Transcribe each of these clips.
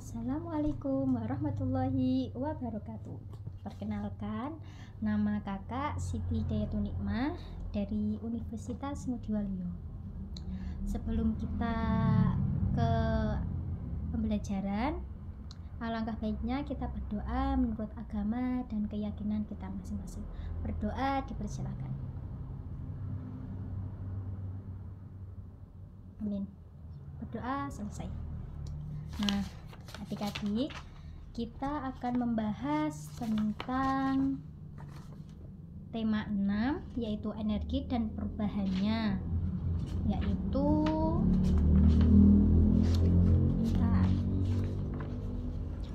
Assalamualaikum warahmatullahi wabarakatuh. Perkenalkan, nama kakak Siti Dayatul Nikmah dari Universitas Ngudi Waluyo. Sebelum kita ke pembelajaran, alangkah baiknya kita berdoa menurut agama dan keyakinan kita masing-masing. Berdoa dipersilakan. Amin. Berdoa selesai. Nah, adik-adik, kita akan membahas tentang tema 6, yaitu energi dan perubahannya, yaitu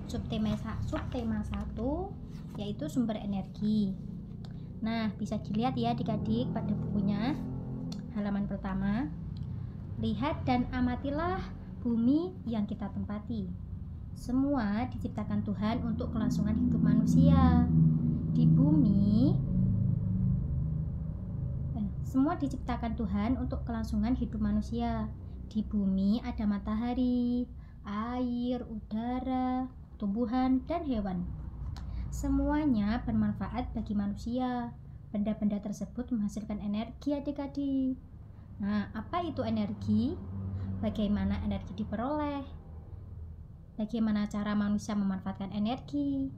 subtema 1, yaitu sumber energi. Nah, bisa dilihat ya adik-adik pada bukunya, halaman pertama. Lihat dan amatilah bumi yang kita tempati. Semua diciptakan Tuhan untuk kelangsungan hidup manusia. Di bumi, semua diciptakan Tuhan untuk kelangsungan hidup manusia. Di bumi ada matahari, air, udara, tumbuhan, dan hewan. Semuanya bermanfaat bagi manusia. Benda-benda tersebut menghasilkan energi adik-adik. Nah, apa itu energi? Bagaimana energi diperoleh? Bagaimana cara manusia memanfaatkan energi?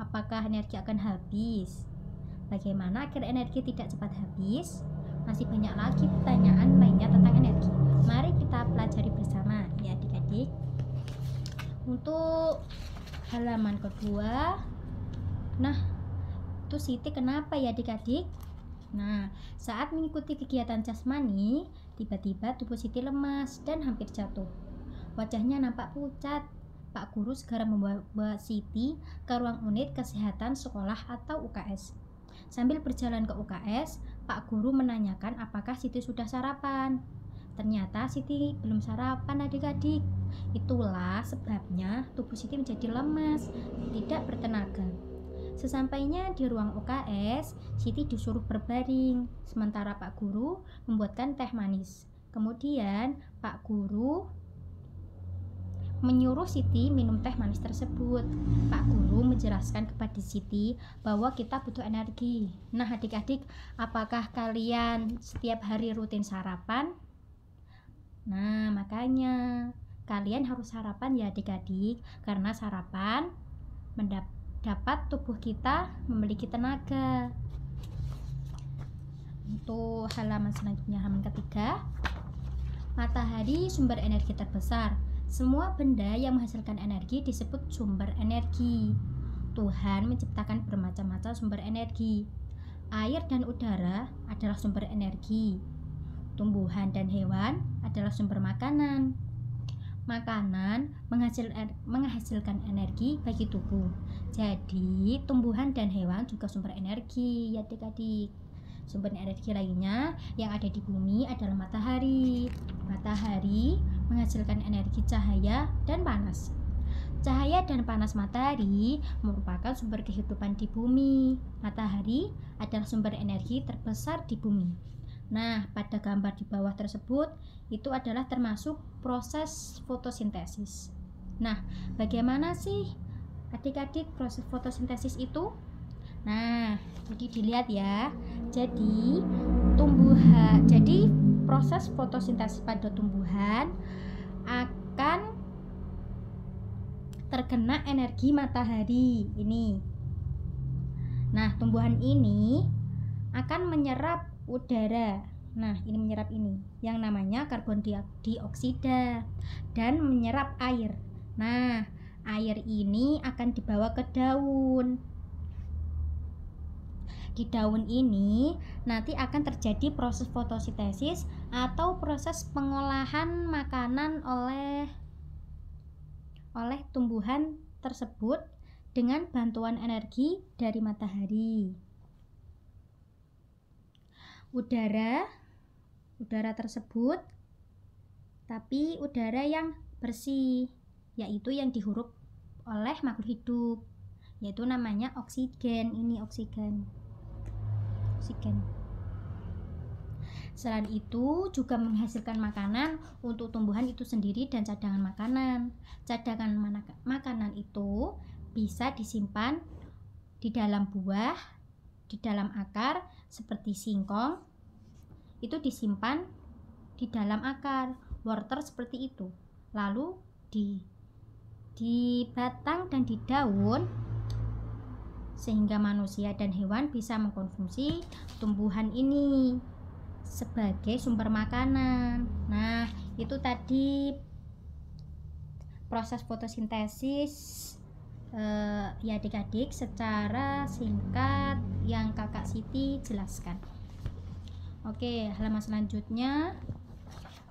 Apakah energi akan habis? Bagaimana agar energi tidak cepat habis? Masih banyak lagi pertanyaan lainnya tentang energi. Mari kita pelajari bersama ya adik-adik. Untuk halaman kedua, nah itu Siti kenapa ya adik-adik? Nah, saat mengikuti kegiatan jasmani, tiba-tiba tubuh Siti lemas dan hampir jatuh. Wajahnya nampak pucat. Pak guru segera membawa Siti ke ruang unit kesehatan sekolah atau UKS. Sambil berjalan ke UKS, Pak guru menanyakan apakah Siti sudah sarapan. Ternyata Siti belum sarapan adik-adik. Itulah sebabnya tubuh Siti menjadi lemas, tidak bertenaga. Sesampainya di ruang UKS, Siti disuruh berbaring, sementara Pak Guru membuatkan teh manis. Kemudian Pak Guru menyuruh Siti minum teh manis tersebut. Pak Guru menjelaskan kepada Siti bahwa kita butuh energi. Nah adik-adik, apakah kalian setiap hari rutin sarapan? Nah makanya kalian harus sarapan ya adik-adik, karena sarapan dapat tubuh kita memiliki tenaga. Untuk halaman selanjutnya, halaman ketiga. Matahari sumber energi terbesar. Semua benda yang menghasilkan energi disebut sumber energi. Tuhan menciptakan bermacam-macam sumber energi. Air dan udara adalah sumber energi. Tumbuhan dan hewan adalah sumber makanan. Makanan menghasilkan energi bagi tubuh. Jadi tumbuhan dan hewan juga sumber energi ya adik-adik. Sumber energi lainnya yang ada di bumi adalah matahari. Matahari menghasilkan energi cahaya dan panas. Cahaya dan panas matahari merupakan sumber kehidupan di bumi. Matahari adalah sumber energi terbesar di bumi. Nah, pada gambar di bawah tersebut itu adalah termasuk proses fotosintesis. Nah, bagaimana sih adik-adik proses fotosintesis itu? Nah, jadi dilihat ya. Jadi proses fotosintesis pada tumbuhan akan terkena energi matahari ini. Nah, tumbuhan ini akan menyerap udara. Nah, ini menyerap ini yang namanya karbon dioksida dan menyerap air. Nah, air ini akan dibawa ke daun. Di daun ini nanti akan terjadi proses fotosintesis atau proses pengolahan makanan oleh tumbuhan tersebut dengan bantuan energi dari matahari. Udara tersebut tapi udara yang bersih, yaitu yang dihirup oleh makhluk hidup, yaitu namanya oksigen. Ini oksigen. Selain itu juga menghasilkan makanan untuk tumbuhan itu sendiri dan cadangan makanan. Cadangan makanan itu bisa disimpan di dalam buah, di dalam akar seperti singkong, itu disimpan di dalam akar, wortel seperti itu. Lalu di batang dan di daun, sehingga manusia dan hewan bisa mengkonsumsi tumbuhan ini sebagai sumber makanan. Nah, itu tadi proses fotosintesis ya adik-adik secara singkat yang kakak Siti jelaskan. Oke, halaman selanjutnya.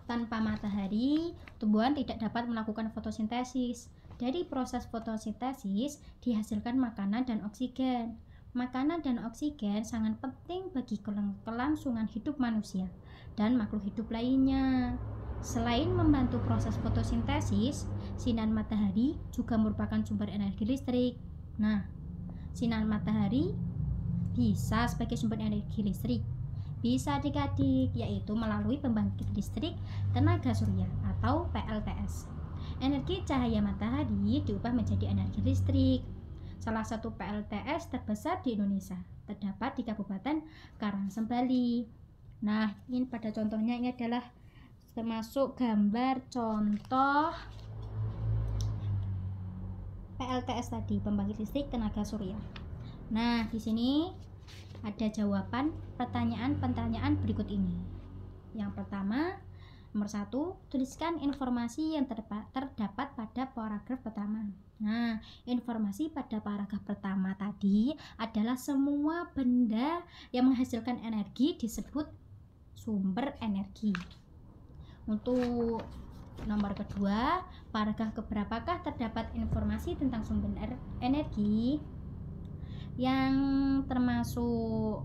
Tanpa matahari, tumbuhan tidak dapat melakukan fotosintesis. Dari proses fotosintesis dihasilkan makanan dan oksigen. Makanan dan oksigen sangat penting bagi kelangsungan hidup manusia dan makhluk hidup lainnya. Selain membantu proses fotosintesis, sinar matahari juga merupakan sumber energi listrik. Nah, sinar matahari bisa sebagai sumber energi listrik. Bisa adik-adik, yaitu melalui pembangkit listrik tenaga surya atau PLTS. Energi cahaya matahari diubah menjadi energi listrik. Salah satu PLTS terbesar di Indonesia terdapat di Kabupaten Karangsembali. Nah, ini pada contohnya ini adalah termasuk gambar contoh PLTS tadi, pembangkit listrik tenaga surya. Nah, di sini ada jawaban pertanyaan berikut ini. Yang pertama, nomor 1, tuliskan informasi yang terdapat pada paragraf pertama. Nah, informasi pada paragraf pertama tadi adalah semua benda yang menghasilkan energi disebut sumber energi. Untuk nomor kedua, paragraf keberapakah terdapat informasi tentang sumber energi yang termasuk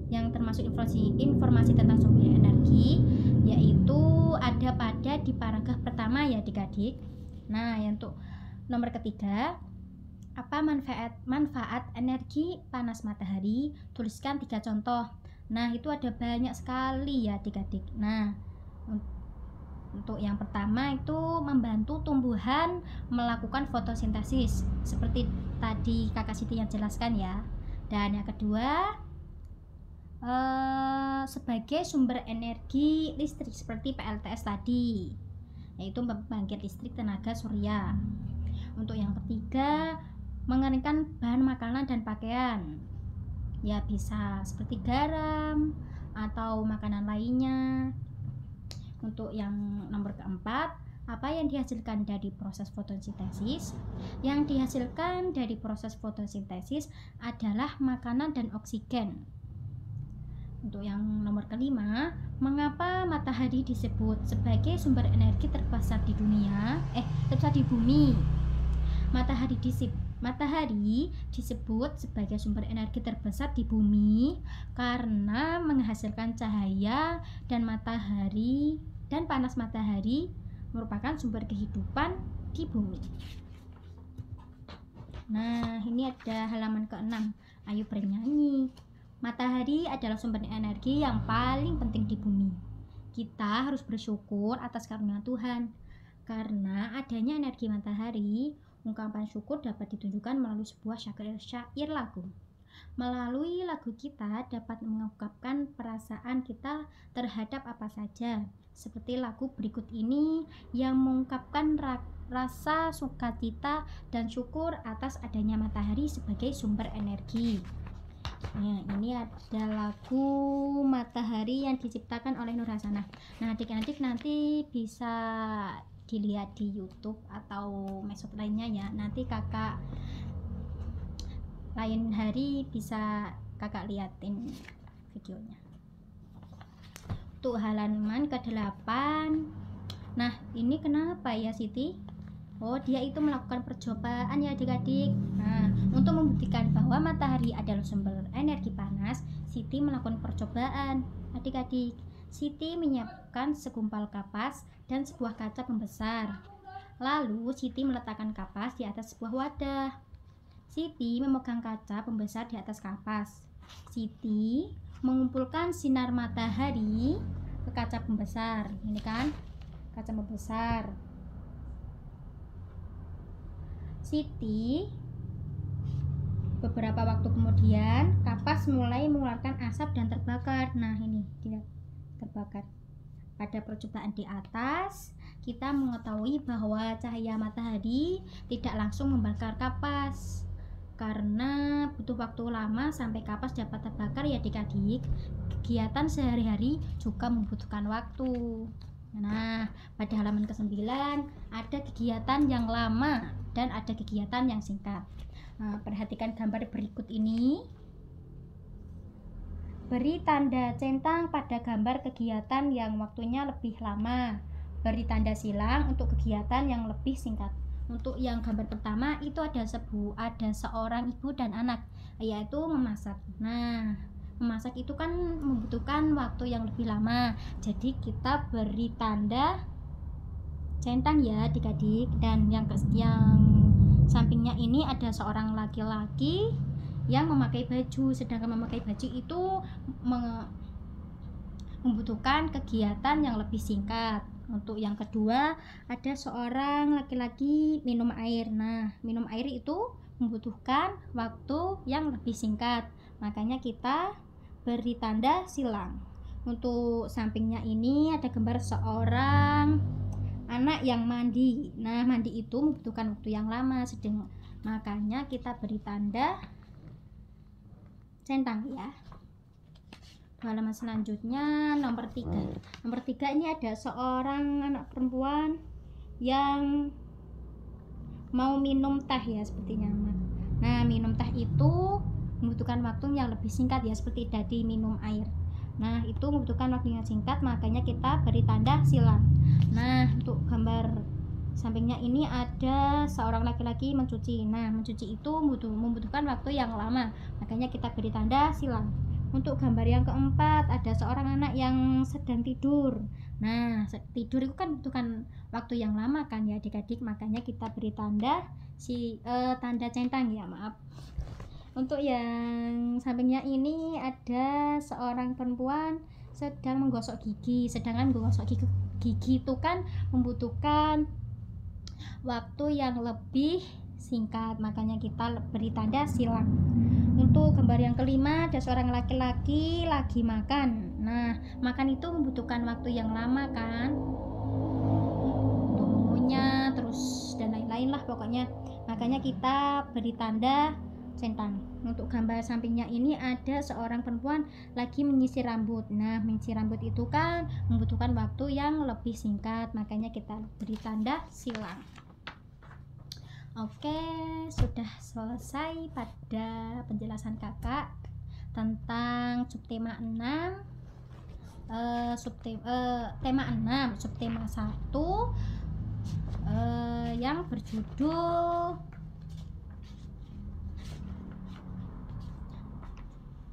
informasi tentang sumber energi, yaitu ada pada di paragraf pertama ya adik-adik. Nah, yang untuk nomor ketiga, apa manfaat energi panas matahari? Tuliskan 3 contoh. Nah, itu ada banyak sekali ya adik-adik. Nah, untuk yang pertama itu membantu tumbuhan melakukan fotosintesis seperti tadi kakak Siti yang jelaskan ya. Dan yang kedua, sebagai sumber energi listrik seperti PLTS tadi, yaitu pembangkit listrik tenaga surya. Untuk yang ketiga, mengeringkan bahan makanan dan pakaian. Ya, bisa seperti garam atau makanan lainnya. Untuk yang nomor keempat, apa yang dihasilkan dari proses fotosintesis? Yang dihasilkan dari proses fotosintesis adalah makanan dan oksigen. Untuk yang nomor kelima, mengapa matahari disebut sebagai sumber energi terbesar di dunia? Terbesar di bumi. Matahari disebut sebagai sumber energi terbesar di bumi karena menghasilkan cahaya dan panas matahari merupakan sumber kehidupan di bumi. Nah, ini ada halaman ke-6. Ayo bernyanyi. Matahari adalah sumber energi yang paling penting di bumi. Kita harus bersyukur atas karunia Tuhan. Karena adanya energi matahari, ungkapan syukur dapat ditunjukkan melalui sebuah syair lagu. Melalui lagu kita dapat mengungkapkan perasaan kita terhadap apa saja. Seperti lagu berikut ini yang mengungkapkan rasa sukacita dan syukur atas adanya matahari sebagai sumber energi. Nah, ini ada lagu Matahari yang diciptakan oleh Nur Hasanah. Nah, adik-adik nanti bisa dilihat di YouTube atau medsos lainnya ya. Nanti kakak lain hari bisa kakak liatin videonya. Untuk halaman ke-8. Nah, ini kenapa ya Siti? Oh, dia itu melakukan percobaan ya adik-adik. Nah, untuk membuktikan bahwa matahari adalah sumber energi panas, Siti melakukan percobaan. Adik-adik, Siti menyiapkan segumpal kapas dan sebuah kaca pembesar. Lalu Siti meletakkan kapas di atas sebuah wadah. Siti memegang kaca pembesar di atas kapas. Siti mengumpulkan sinar matahari ke kaca pembesar. Ini kan kaca pembesar. Siti beberapa waktu kemudian kapas mulai mengeluarkan asap dan terbakar. Nah, ini dia terbakar. Pada percobaan di atas, kita mengetahui bahwa cahaya matahari tidak langsung membakar kapas karena butuh waktu lama sampai kapas dapat terbakar ya adik-adik. Kegiatan sehari-hari juga membutuhkan waktu. Nah, pada halaman ke-9 ada kegiatan yang lama dan ada kegiatan yang singkat. Nah, perhatikan gambar berikut ini. Beri tanda centang pada gambar kegiatan yang waktunya lebih lama. Beri tanda silang untuk kegiatan yang lebih singkat. Untuk yang gambar pertama itu ada seorang ibu dan anak, yaitu memasak. Nah, memasak itu kan membutuhkan waktu yang lebih lama. Jadi kita beri tanda centang ya adik-adik. Dan yang sampingnya ini ada seorang laki-laki yang memakai baju, sedangkan memakai baju itu membutuhkan kegiatan yang lebih singkat. Untuk yang kedua ada seorang laki-laki minum air. Nah, minum air itu membutuhkan waktu yang lebih singkat, makanya kita beri tanda silang. Untuk sampingnya ini ada gambar seorang anak yang mandi. Nah, mandi itu membutuhkan waktu yang lama, makanya kita beri tanda centang ya. Halaman selanjutnya nomor 3. Nomor 3 ini ada seorang anak perempuan yang mau minum teh ya sepertinya. Nah, minum teh itu membutuhkan waktu yang lebih singkat ya, seperti tadi minum air. Nah, itu membutuhkan waktu yang singkat, makanya kita beri tanda silang. Nah, untuk gambar sampingnya ini ada seorang laki-laki mencuci. Nah, mencuci itu membutuhkan waktu yang lama, makanya kita beri tanda silang. Untuk gambar yang keempat ada seorang anak yang sedang tidur. Nah, tidur itu kan membutuhkan waktu yang lama kan ya adik-adik, makanya kita beri tanda tanda centang ya, maaf. Untuk yang sampingnya ini ada seorang perempuan sedang menggosok gigi. Sedangkan menggosok gigi itu kan membutuhkan waktu yang lebih singkat, makanya kita beri tanda silang. Untuk gambar yang kelima ada seorang laki-laki lagi makan. Nah, makan itu membutuhkan waktu yang lama kan, untuk mengunyah terus dan lain-lain lah pokoknya, makanya kita beri tanda centang. Untuk gambar sampingnya ini ada seorang perempuan lagi menyisir rambut. Nah, menyisir rambut itu kan membutuhkan waktu yang lebih singkat, makanya kita beri tanda silang. Oke, sudah selesai pada penjelasan kakak tentang subtema 6, tema 6, subtema 1 yang berjudul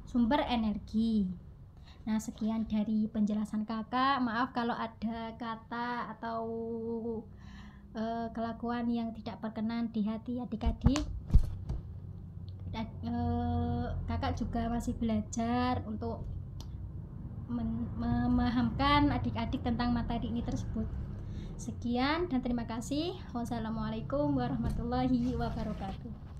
sumber energi. Nah, sekian dari penjelasan kakak. Maaf kalau ada kata atau kelakuan yang tidak berkenan di hati adik-adik. Kakak juga masih belajar untuk memahamkan adik-adik tentang materi ini tersebut. Sekian dan terima kasih. Wassalamualaikum warahmatullahi wabarakatuh.